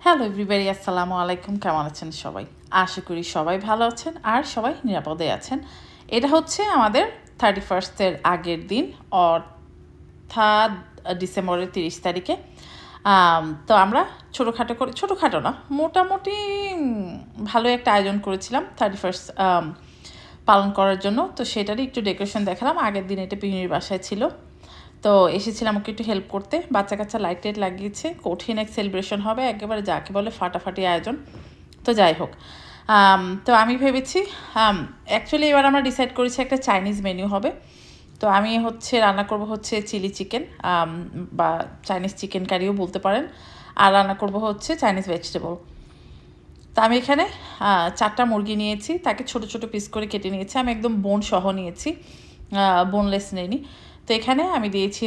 Hello everybody, আসসালামু আলাইকুম। কেমন আছেন সবাই? আশা করি সবাই ভালো আছেন আর সবাই নিরাপদে আছেন। এটা হচ্ছে আমাদের 31st-এর আগের দিন, অর্থাৎ ডিসেম্বরের 30 তারিখে। তো আমরা ছোটোখাটো না, মোটামুটি ভালো একটা আয়োজন করেছিলাম 31st পালন করার জন্য। তো সেটারই একটু ডেকোরেশন দেখালাম। আগের দিন এটা পিউনির বাসায় ছিল, তো এসেছিলাম ওকে একটু হেল্প করতে। বাচ্চা কাচ্চা লাইট টাইট লাগিয়েছে, কঠিন এক সেলিব্রেশন হবে, একেবারে যাকে বলে ফাটাফাটি আয়োজন। তো যাই হোক, তো আমি ভেবেছি অ্যাকচুয়ালি এবার আমরা ডিসাইড করেছি একটা চাইনিজ মেনু হবে। তো আমি রান্না করব চিলি চিকেন, বা চাইনিজ চিকেন কারিও বলতে পারেন, আর রান্না করব চাইনিজ ভেজিটেবল। তো আমি এখানে 4টা মুরগি নিয়েছি, তাকে ছোট ছোট পিস করে কেটে নিয়েছি। আমি একদম বোন সহ নিয়েছি, বোনলেস নেইনি। তো এখানে আমি দিয়েছি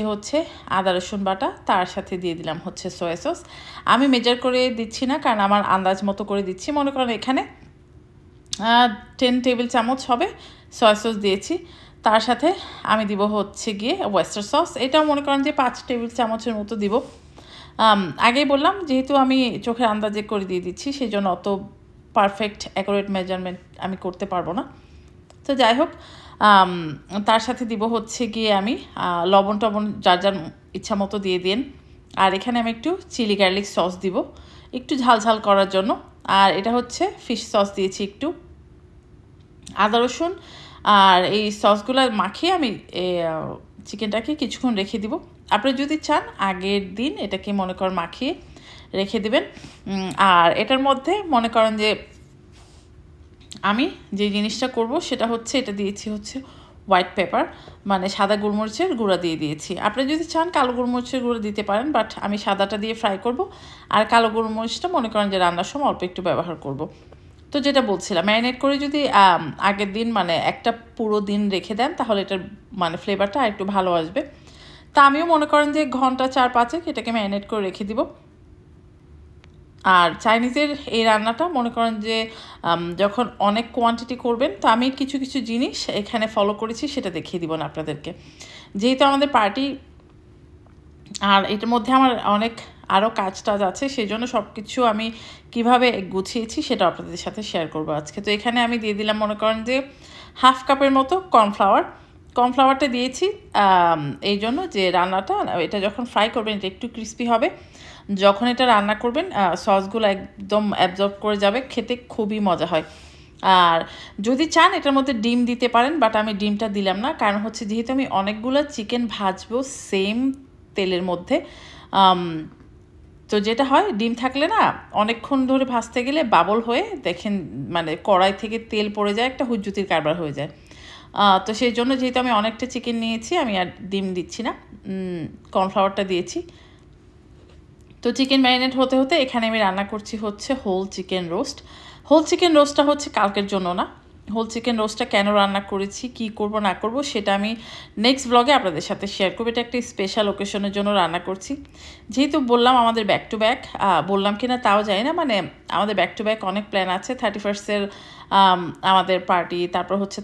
আদা রসুন বাটা, তার সাথে দিয়ে দিলাম সয়া সস। আমি মেজার করে দিচ্ছি না, কারণ আমার আন্দাজ মতো করে দিচ্ছি। মনে করেন এখানে 10 টেবিল চামচ হবে সয়া সস দিয়েছি। তার সাথে আমি দিব গিয়ে ওয়েস্টার সস, এটাও মনে করেন যে 5 টেবিল চামচের মতো দিব। আগেই বললাম, যেহেতু আমি চোখের আন্দাজে করে দিয়ে দিচ্ছি, সেই জন্য অত পারফেক্ট অ্যাকুরেট মেজারমেন্ট আমি করতে পারবো না। তো যাই হোক, তার সাথে দিব গিয়ে আমি লবণ টবণ যার যার ইচ্ছা মতো দিয়ে দিন। আর এখানে আমি একটু চিলি গার্লিক সস দিব, একটু ঝাল ঝাল করার জন্য। আর এটা ফিশ সস দিয়েছি একটু, আদা রসুন। আর এই সসগুলো মাখিয়ে আমি চিকেনটাকে কিছুক্ষণ রেখে দিব। আপনি যদি চান আগের দিন এটাকে মনে করেন মাখিয়ে রেখে দিবেন। আর এটার মধ্যে মনে করেন যে আমি যে জিনিসটা করব সেটা এটা দিয়েছি হোয়াইট পেপার, মানে সাদা গোলমরিচের গুঁড়া দিয়ে দিয়েছি। আপনি যদি চান কালো গোলমরিচের গুঁড়া দিতে পারেন, বাট আমি সাদাটা দিয়ে ফ্রাই করব। আর কালো গোলমরিচটা মনে করেন যে রান্নার সময় অল্প একটু ব্যবহার করব। তো যেটা বলছিলাম, ম্যারিনেট করে যদি আগের দিন মানে একটা পুরো দিন রেখে দেন, তাহলে এটার মানে ফ্লেভারটা একটু ভালো আসবে। তা আমিও মনে করেন যে ঘন্টা 4-5 এটাকে ম্যারিনেট করে রেখে দিব। আর চাইনিজের এই রান্নাটা মনে করেন যে যখন অনেক কোয়ান্টিটি করবেন, তো আমি কিছু কিছু জিনিস এখানে ফলো করেছি, সেটা দেখিয়ে দিব না আপনাদেরকে। যেহেতু আমাদের পার্টি আর এটার মধ্যে আমার অনেক আরও কাজ টাজ আছে, সেই জন্য সব কিছু আমি কিভাবে গুছিয়েছি সেটা আপনাদের সাথে শেয়ার করবো আজকে। তো এখানে আমি দিয়ে দিলাম মনে করেন যে হাফ কাপের মতো কর্নফ্লাওয়ারটা দিয়েছি এই জন্য যে রান্নাটা এটা যখন ফ্রাই করবেন এটা একটু ক্রিস্পি হবে। যখন এটা রান্না করবেন সসগুলো একদম অ্যাবজর্ব করে যাবে, খেতে খুবই মজা হয়। আর যদি চান এটার মধ্যে ডিম দিতে পারেন, বাট আমি ডিমটা দিলাম না, কারণ যেহেতু আমি অনেকগুলো চিকেন ভাজবো সেম তেলের মধ্যে। তো যেটা হয়, ডিম থাকলে না অনেকক্ষণ ধরে ভাজতে গেলে বাবল হয়ে দেখেন মানে কড়াই থেকে তেল পড়ে যায়, একটা হুজ্জুতির কারবার হয়ে যায়। তো সেই জন্য যেহেতু আমি অনেকটা চিকেন নিয়েছি, আমি আর ডিম দিচ্ছি না, কর্নফ্লাওয়ারটা দিয়েছি। তো চিকেন ম্যারিনেট হতে হতে এখানে আমি রান্না করছি whole chicken roast. Whole chicken রোস্টটা কালকের জন্য না। হোল চিকেন রোস্টটা কেন রান্না করেছি, কি করব না করব, সেটা আমি নেক্সট ব্লগে আপনাদের সাথে শেয়ার করবো। এটা একটা স্পেশাল ওকেশনের জন্য রান্না করছি। যেহেতু বললাম আমাদের ব্যাক টু ব্যাক, বললাম কি না তাও জানি না, মানে আমাদের ব্যাক টু ব্যাক অনেক প্ল্যান আছে। 31st-এর আমাদের পার্টি,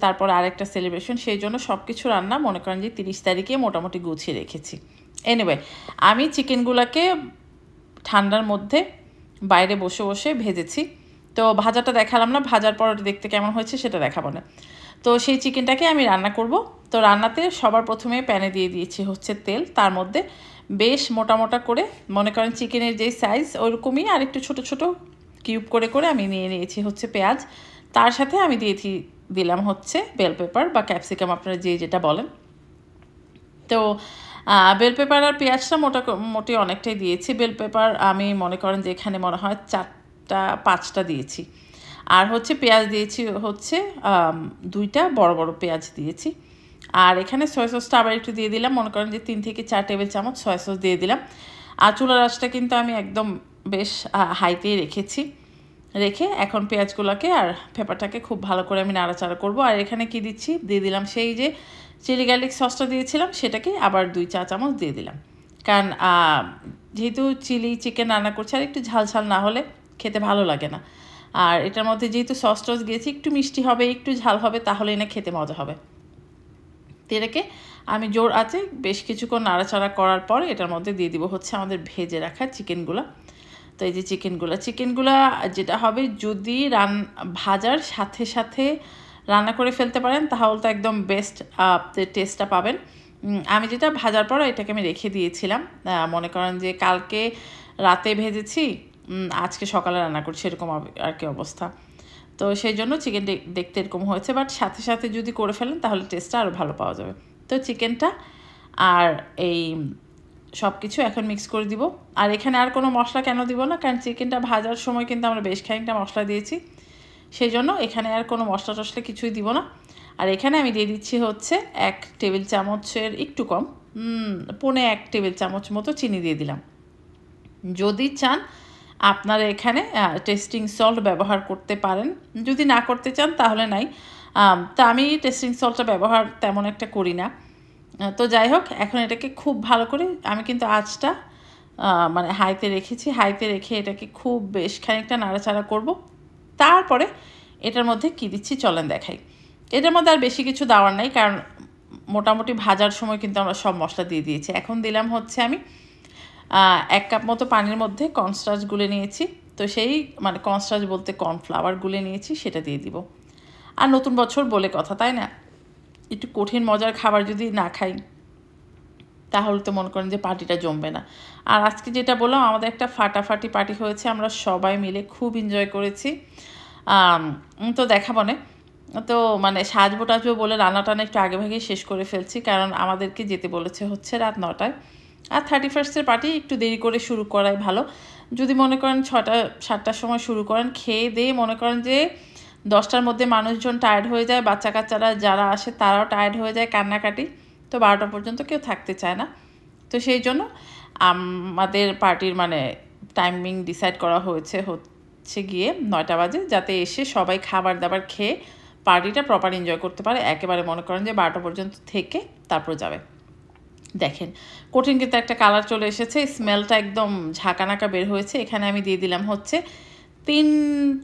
তারপর আরেকটা সেলিব্রেশন, সেই জন্য সব কিছু রান্না মনে করেন যে 30 তারিখে মোটামুটি গুছিয়ে রেখেছি। এনিওয়ে, আমি চিকেনগুলোকে ঠান্ডার মধ্যে বাইরে বসে বসে ভেজেছি। তো ভাজাটা দেখালাম না, ভাজার পর দেখতে কেমন হয়েছে সেটা দেখাবো না। তো সেই চিকেনটাকে আমি রান্না করব। তো রান্নাতে সবার প্রথমে প্যানে দিয়ে দিয়েছি তেল, তার মধ্যে বেশ মোটা মোটা করে মনে করেন চিকেনের যেই সাইজ ওইরকমই আর একটু ছোট ছোট কিউব করে করে আমি নিয়ে নিয়েছি পেঁয়াজ। তার সাথে আমি দিলাম বেল পেপার বা ক্যাপসিকাম, আপনারা যেটা বলেন। তো বেল পেপার আর পেঁয়াজটা মোটামুটি অনেকটাই দিয়েছি। বেল পেপার আমি মনে করেন যে এখানে মনে হয় 4-5টা দিয়েছি। আর পেঁয়াজ দিয়েছি 2টা বড় বড় পেঁয়াজ দিয়েছি। আর এখানে সয়া সসটা আবার একটু দিয়ে দিলাম, মনে করেন যে 3 থেকে 4 টেবিল চামচ সয়া সস দিয়ে দিলাম। আর চুলার আঁচটা কিন্তু আমি একদম বেশ হাইতেই রেখে এখন পেঁয়াজগুলোকে আর পেপারটাকে খুব ভালো করে আমি নাড়াচাড়া করব। আর এখানে কি দিচ্ছি, দিয়ে দিলাম সেই যে চিলি গার্লিক সসটা দিয়েছিলাম, সেটাকে আবার 2 চা চামচ দিয়ে দিলাম। কারণ যেহেতু চিলি চিকেন রান্না করছি, আর একটু ঝাল ঝাল না হলে খেতে ভালো লাগে না। আর এটার মধ্যে যেহেতু সস টস দিয়েছি, একটু মিষ্টি হবে একটু ঝাল হবে, তাহলে না খেতে মজা হবে। তো এটাকে আমি জোর আছে বেশ কিছুক্ষণ নাড়াচাড়া করার পর এটার মধ্যে দিয়ে দিব আমাদের ভেজে রাখা চিকেনগুলো। তো এই যে চিকেনগুলো যেটা হবে, যদি ভাজার সাথে সাথে রান্না করে ফেলতে পারেন তাহলে তো একদম বেস্ট টেস্টটা পাবেন। আমি যেটা ভাজার পর এটাকে আমি রেখে দিয়েছিলাম, মনে করেন যে কালকে রাতে ভেজেছি, আজকে সকালে রান্না করছি, এরকম আর কি অবস্থা। তো সেই জন্য চিকেন দেখতে এরকম হয়েছে, বাট সাথে সাথে যদি করে ফেলেন তাহলে টেস্টটা আরও ভালো পাওয়া যাবে। তো চিকেনটা আর এই সব কিছু এখন মিক্স করে দিব। আর এখানে আর কোনো মশলা কেন দিব না, কারণ চিকেনটা ভাজার সময় কিন্তু আমরা বেশ খানিকটা মশলা দিয়েছি, সেই জন্য এখানে আর কোনো মশলা টশলা কিছুই দিব না। আর এখানে আমি দিয়ে দিচ্ছি হচ্ছে 1 টেবিল চামচের একটু কম, 1.5 টেবিল চামচ মতো চিনি দিয়ে দিলাম। যদি চান আপনারা এখানে টেস্টিং সল্ট ব্যবহার করতে পারেন, যদি না করতে চান তাহলে নাই। তা আমি টেস্টিং সল্টটা ব্যবহার তেমন একটা করি না। তো যাই হোক, এখন এটাকে খুব ভালো করে আমি কিন্তু আঁচটা মানে হাইতে রেখেছি, হাইতে রেখে এটাকে খুব বেশ খানিকটা নাড়াচাড়া করব। তারপরে এটার মধ্যে কী দিচ্ছি চলেন দেখাই। এটার মধ্যে আর বেশি কিছু দেওয়ার নাই, কারণ মোটামুটি ভাজার সময় কিন্তু আমরা সব মশলা দিয়ে দিয়েছি। এখন দিলাম হচ্ছে আমি 1 কাপ মতো পানির মধ্যে কর্নস্টার্চ গুলে নিয়েছি। তো সেই মানে কর্নস্টার্চ বলতে কর্নফ্লাওয়ার গুলে নিয়েছি, সেটা দিয়ে দিব। আর নতুন বছর বলে কথা, তাই না? একটু কঠিন মজার খাবার যদি না খাই তাহলে তো মনে করেন যে পার্টিটা জমবে না। আর আজকে যেটা বললাম, আমাদের একটা ফাটাফাটি পার্টি হয়েছে, আমরা সবাই মিলে খুব এনজয় করেছি। তো দেখাবো না, তো মানে সাজবো টাজবো বলে রান্নাটা একটু আগে ভাগেই শেষ করে ফেলছি, কারণ আমাদেরকে যেতে বলেছে হচ্ছে রাত 9টায়। আর 31st পার্টি একটু দেরি করে শুরু করাই ভালো। যদি মনে করেন 6টা-7টার সময় শুরু করেন, খেয়ে দিয়ে মনে করেন যে 10টার মধ্যে মানুষজন টায়ার্ড হয়ে যায়, বাচ্চা কাচ্চারা যারা আসে তারাও টায়ার্ড হয়ে যায়, কান্নাকাটি, তো 12টা পর্যন্ত কেউ থাকতে চায় না। তো সেই জন্য আমাদের পার্টির মানে টাইমিং ডিসাইড করা হচ্ছে গিয়ে 9টা বাজে, যাতে এসে সবাই খাবার দাবার খেয়ে পার্টিটা প্রপার এনজয় করতে পারে। একেবারে মনে করেন যে 12টা পর্যন্ত থেকে তারপর যাবে। দেখেন কঠিন কিন্তু একটা কালার চলে এসেছে, স্মেলটা একদম ঝাঁকানাকা বের হয়েছে। এখানে আমি দিয়ে দিলাম হচ্ছে 3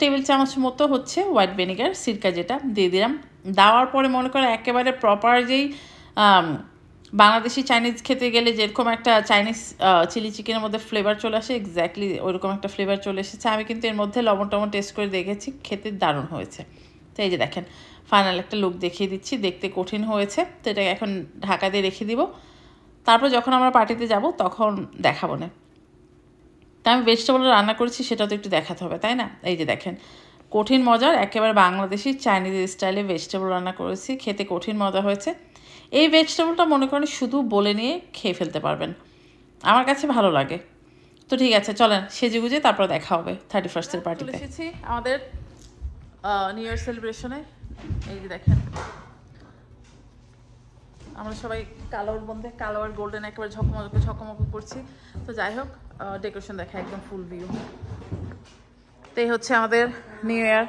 টেবিল চামচ মতো হচ্ছে হোয়াইট ভিনেগার, সিরকা, যেটা দিয়ে দিলাম। দেওয়ার পরে মনে করে একেবারে প্রপার যেই বাংলাদেশি চাইনিজ খেতে গেলে যেরকম একটা চাইনিজ চিলি চিকেনের মধ্যে ফ্লেভার চলে আসে, এক্স্যাক্টলি ওইরকম একটা ফ্লেভার চলে এসেছে। আমি কিন্তু এর মধ্যে লবণ টবণ টেস্ট করে দেখেছি, খেতে দারুণ হয়েছে। তো এই যে দেখেন ফাইনাল একটা লুক দেখিয়ে দিচ্ছি, দেখতে কঠিন হয়েছে। তো এটা এখন ঢাকা দিয়ে রেখে দিব, তারপর যখন আমরা পার্টিতে যাব তখন দেখাবো না। তা আমি ভেজিটেবল রান্না করেছি সেটা তো একটু দেখাতে হবে, তাই না? এই যে দেখেন কঠিন মজার একেবারে বাংলাদেশি চাইনিজ স্টাইলে ভেজিটেবল রান্না করেছি, খেতে কঠিন মজা হয়েছে। এই ভেজিটেবলটা মনে করেন শুধু বলে নিয়ে খেয়ে ফেলতে পারবেন, আমার কাছে ভালো লাগে। তো ঠিক আছে, চলেন সেজে গুজে তারপর দেখা হবে 31st পার্টিতে। এসেছি আমাদের নিউ ইয়ার সেলিব্রেশনে। এই যে দেখেন আমরা সবাই কালোর মধ্যে কালো আর গোল্ডেন একেবারে ঝকমক করছি। তো যাই হোক, ডেকোরেশন দেখা একদম ফুল ভিউ। তো এই হচ্ছে আমাদের নিউ ইয়ার,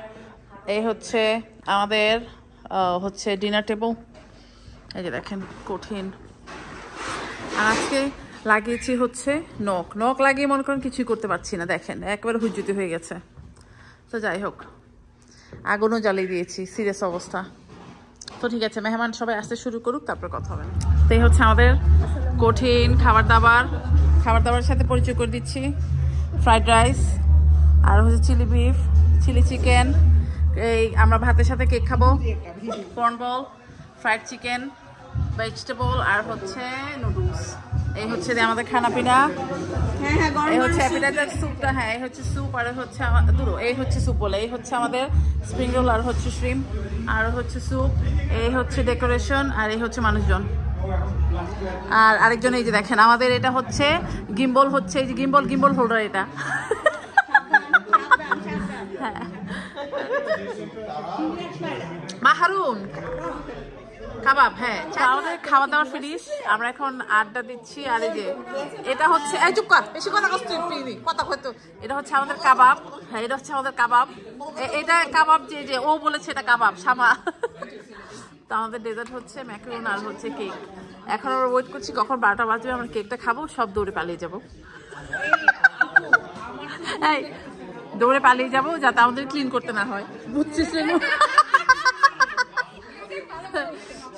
এই হচ্ছে আমাদের হচ্ছে ডিনার টেবল। এই যে দেখেন কঠিন। আর আজকে লাগিয়েছি হচ্ছে নখ লাগিয়ে মনে করেন কিছুই করতে পারছি না, দেখেন একেবারে হুজ্জুতি হয়ে গেছে। তো যাই হোক, আগুনও জ্বালিয়ে দিয়েছি, সিরিয়াস অবস্থা। তো ঠিক আছে, মেহমান সবাই আসতে শুরু করুক, তারপর কথা হবে। তো এই হচ্ছে আমাদের কঠিন খাবার দাবার সাথে পরিচয় করে দিচ্ছি। ফ্রাইড রাইস, আর হচ্ছে চিলি বিফ, চিলি চিকেন, এই আমরা ভাতের সাথে কেক খাবো, corn ball, fried chicken, vegetable, আর হচ্ছে নুডলস। এই হচ্ছে আমাদের খানা পিনা। এই হচ্ছে অ্যাপিটাইজার স্যুপটা, হ্যাঁ এই হচ্ছে স্যুপ, আর হচ্ছে এই হচ্ছে স্যুপ বলে, এই হচ্ছে আমাদের স্প্রিং রোল, আর হচ্ছে শ্রিম, আর হচ্ছে স্যুপ। এই হচ্ছে ডেকোরেশন, আর এই হচ্ছে মানুষজন। আর আরেকজন এই যে দেখেন আমাদের এটা হচ্ছে গিম্বল, হচ্ছে এই যে গিম্বল হোল্ডার এটা। হ্যাঁ মাহারুন কাবাব, হ্যাঁ আমাদের খাওয়া দাওয়া ফিনিশ, আমরা এখন আড্ডা দিচ্ছি। আর এই যে এটা হচ্ছে চুপ কর, বেশি কথা কথা হয়তো, এটা হচ্ছে আমাদের কাবাব। হ্যাঁ এটা হচ্ছে আমাদের কাবাব, এটা কাবাব যে ও বলেছে এটা কাবাব শামা। তো আমাদের ডেজার্ট হচ্ছে ম্যাকারন আর হচ্ছে কেক। এখন আমরা ওয়েট করছি কখন 12টা বাজবে, আমরা কেকটা খাবো, সব দৌড়ে পালিয়ে যাবো। এই দৌড়ে পালিয়ে যাবো যাতে আমাদের ক্লিন করতে না হয়, বুঝছিস?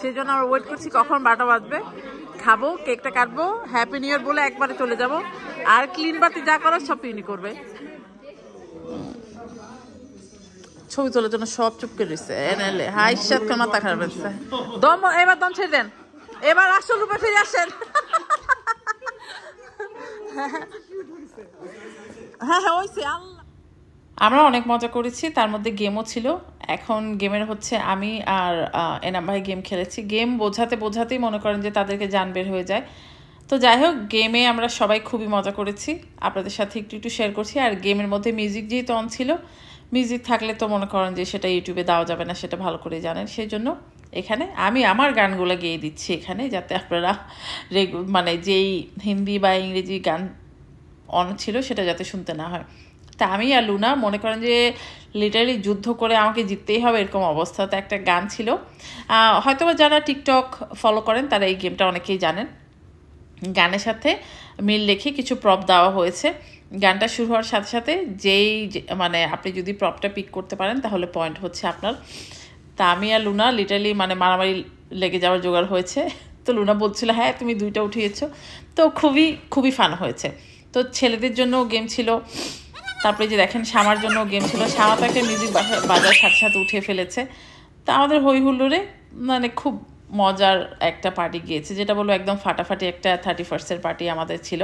সেই জন্য আমরা ওয়েট করছি কখন 12টা বাজবে, খাবো, কেকটা কাটবো, হ্যাপি নিউ ইয়ার বলে একবারে চলে যাব। আর ক্লিন বাতি যা করো সব পিউনি করবে। ছবি তোলার জন্য সব চুপ করে দিচ্ছে এনএলএ হাই সাত করে মাথা খারাপ হচ্ছে। দম এবার দম ছেড়ে দেন, এবার আসল রূপে ফিরে আসেন। হ্যাঁ হ্যাঁ ওইছে আল্লাহ। আমরা অনেক মজা করেছি, তার মধ্যে গেমও ছিল। এখন গেমের হচ্ছে আমি আর এনাম ভাই গেম খেলেছি। গেম বোঝাতে বোঝাতেই মনে করেন যে তাদেরকে জান বের হয়ে যায়। তো যাই হোক, গেমে আমরা সবাই খুবই মজা করেছি, আপনাদের সাথে একটু একটু শেয়ার করছি। আর গেমের মধ্যে মিউজিক যেহেতু অন ছিল, মিউজিক থাকলে তো মনে করেন যে সেটা ইউটিউবে দেওয়া যাবে না, সেটা ভালো করে জানেন। সেই জন্য এখানে আমি আমার গানগুলো গেয়ে দিচ্ছি এখানে, যাতে আপনারা মানে যেই হিন্দি বা ইংরেজি গান অন ছিল সেটা যাতে শুনতে না হয়। তা আমি আর লুনা মনে করেন যে লিটারালি যুদ্ধ করে আমাকে জিততেই হবে এরকম অবস্থাতে একটা গান ছিল। হয়তো যারা টিকটক ফলো করেন তারা এই গেমটা অনেকেই জানেন। গানের সাথে মিল রেখে কিছু প্রপ দেওয়া হয়েছে। গানটা শুরু হওয়ার সাথে সাথে যেই মানে আপনি যদি প্রপটা পিক করতে পারেন তাহলে পয়েন্ট হচ্ছে আপনার। তা আমি আর লুনা লিটারালি মানে মারামারি লেগে যাওয়ার জোগাড় হয়েছে। তো লুনা বলছিল হ্যাঁ তুমি 2টা উঠিয়েছো, তো খুবই খুবই ফান হয়েছে। তো ছেলেদের জন্য গেম ছিল, তারপরে যে দেখেন শামার জন্য গেম ছিল। শামা তো একটা মিউজিক বাজার সাথে সাথে উঠে ফেলেছে। তা আমাদের হই হুল্লোড়ে মানে খুব মজার একটা পার্টি গিয়েছে, যেটা বলবো একদম ফাটাফাটি একটা 31st পার্টি আমাদের ছিল।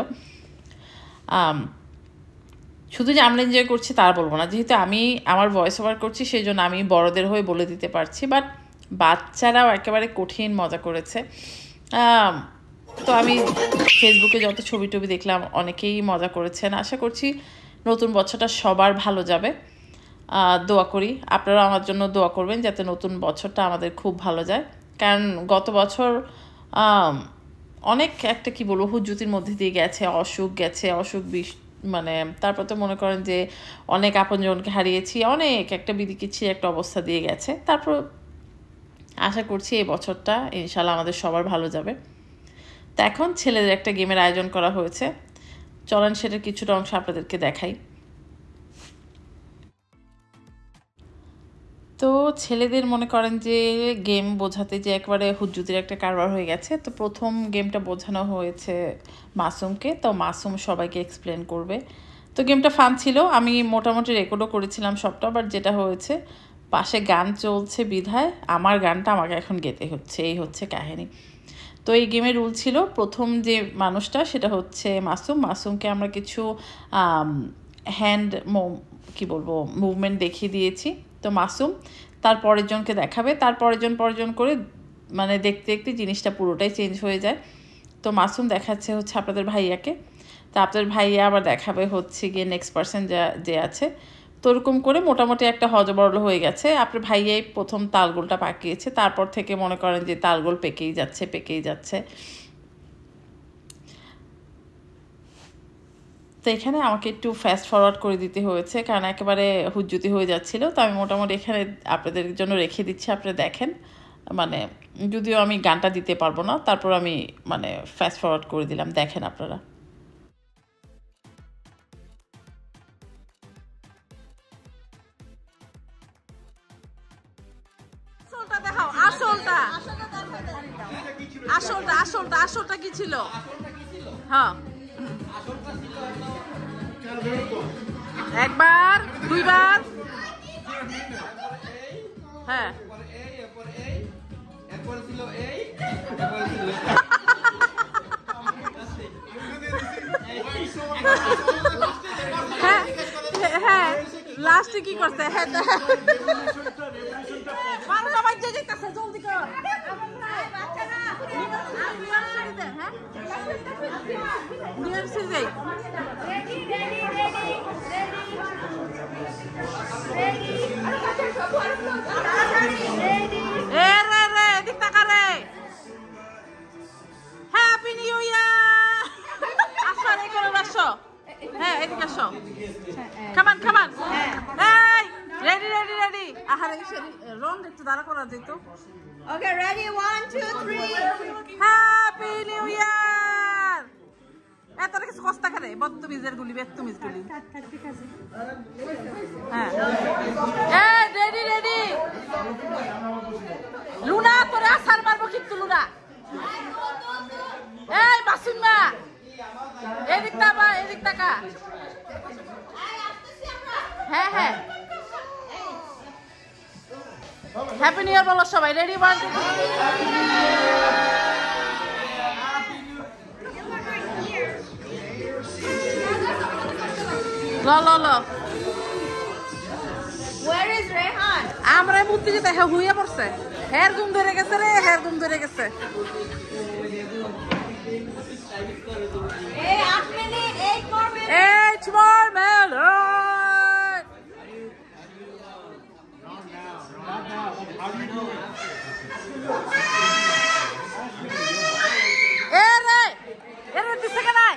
শুধু যে আমরা এনজয় করছি তার বলবো না, যেহেতু আমি আমার ভয়েস ওভার করছি সেই জন্য আমি বড়দের হয়ে বলে দিতে পারছি, বাট বাচ্চারাও একেবারে কঠিন মজা করেছে। তো আমি ফেসবুকে যত ছবি টবি দেখলাম অনেকেই মজা করেছেন। আশা করছি নতুন বছরটা সবার ভালো যাবে। দোয়া করি আপনারা আমার জন্য দোয়া করবেন যাতে নতুন বছরটা আমাদের খুব ভালো যায়। কারণ গত বছর অনেক একটা কি বলবো হুজ্জুতির মধ্যে দিয়ে গেছে, অসুখ গেছে, অসুখ মানে তারপর তো মনে করেন যে অনেক আপনজনকে হারিয়েছি, অনেক একটা বিদিকিচ্ছির একটা অবস্থা দিয়ে গেছে। তারপর আশা করছি এই বছরটা ইনশাল্লাহ আমাদের সবার ভালো যাবে। তো এখন ছেলেদের একটা গেমের আয়োজন করা হয়েছে, চলেন সেটার কিছুটা অংশ আপনাদেরকে দেখাই। তো ছেলেদের মনে করেন যে গেম বোঝাতে যে একবারে হুজ্জুতির একটা কারবার হয়ে গেছে। তো প্রথম গেমটা বোঝানো হয়েছে মাসুমকে, তো মাসুম সবাইকে এক্সপ্লেন করবে। তো গেমটা ফান ছিল, আমি মোটামুটি রেকর্ডও করেছিলাম সবটা। বাট যেটা হয়েছে পাশে গান চলছে বিধায় আমার গানটা আমাকে এখন গেতে হচ্ছে, এই হচ্ছে কাহিনী। তো এই গেমের রুল ছিল প্রথম যে মানুষটা সেটা হচ্ছে মাসুম। মাসুমকে আমরা কিছু হ্যান্ড কি বলবো মুভমেন্ট দেখিয়ে দিয়েছি। তো মাসুম তার পরের জনকে দেখাবে, তার পরের জন করে মানে দেখতে দেখতে জিনিসটা পুরোটাই চেঞ্জ হয়ে যায়। তো মাসুম দেখাচ্ছে হচ্ছে আপনাদের ভাইয়াকে, তো আপনাদের ভাইয়া আবার দেখাবে হচ্ছে গিয়ে নেক্সট পার্সন যে আছে। তো ওরকম করে মোটামুটি একটা হজবরল হয়ে গেছে। আপনার ভাইয়াই প্রথম তালগোলটা পাকিয়েছে, তারপর থেকে মনে করেন যে তালগোল পেকেই যাচ্ছে। তো এখানে আমাকে একটু ফাস্ট ফরওয়ার্ড করে দিতে হয়েছে, কারণ একেবারে হুজ্জুতি হয়ে যাচ্ছিলো। তো আমি মোটামুটি এখানে আপনাদের জন্য রেখে দিচ্ছি, আপনারা দেখেন। মানে যদিও আমি গানটা দিতে পারবো না, তারপর আমি মানে ফাস্ট ফরওয়ার্ড করে দিলাম, দেখেন আপনারা। আসলটা কি ছিল? হ্যাঁ একবার দুইবার, হ্যাঁ হ্যাঁ লাস্টে কি করছে? হ্যাঁ জলদি কর। Happy new year. আসো আসো, হ্যাঁ এদিকে আসো, কামান এই রেডি আহারে রং একটু দাঁড়া করা যেত। Okay ready 1 2 3 happy new year. এত কিছু কষ্ট করে বদতমিজের গুলি ঠিক আছে। হ্যাঁ রেডি লুনা তোরে আসার মারবো কিন্তু লুনা। এই মাসুমা এদিক তাকা এদিক তাকা হ্যাঁ হ্যাঁ হ্যাপি নিউ ইয়ার বলো সবাই ready 1 2 3 low Where is Rehan? আমরা মুক্তি যেতে হুইয়া পড়ছে হেয়ার ঘুম ধরে গেছে রে হেয়ার ঘুম ধরে গেছে Hey, 8 minutes, 8 more minutes. 8 more minutes. Ere dise kanai.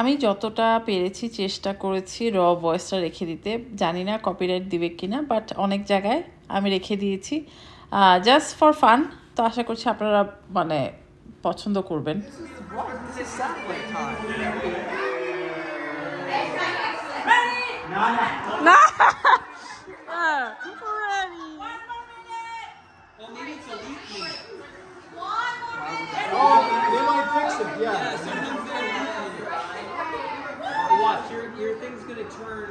আমি যতটা পেরেছি চেষ্টা করেছি র ভয়েসটা রেখে দিতে জানি না কপিরাইট দিবে কিনা বাট অনেক জায়গায় আমি রেখে দিয়েছি জাস্ট ফর ফান তো আশা করছি আপনারা মানে পছন্দ করবেন না Watch, your thing's gonna turn.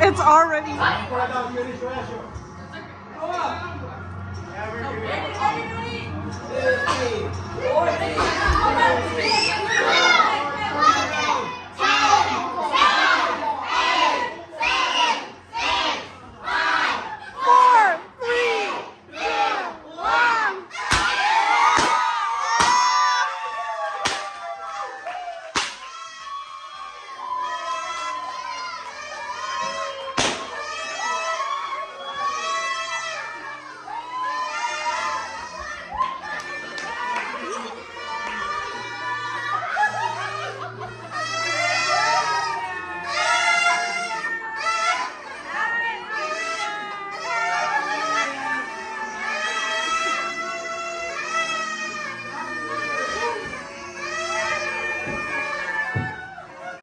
It's already.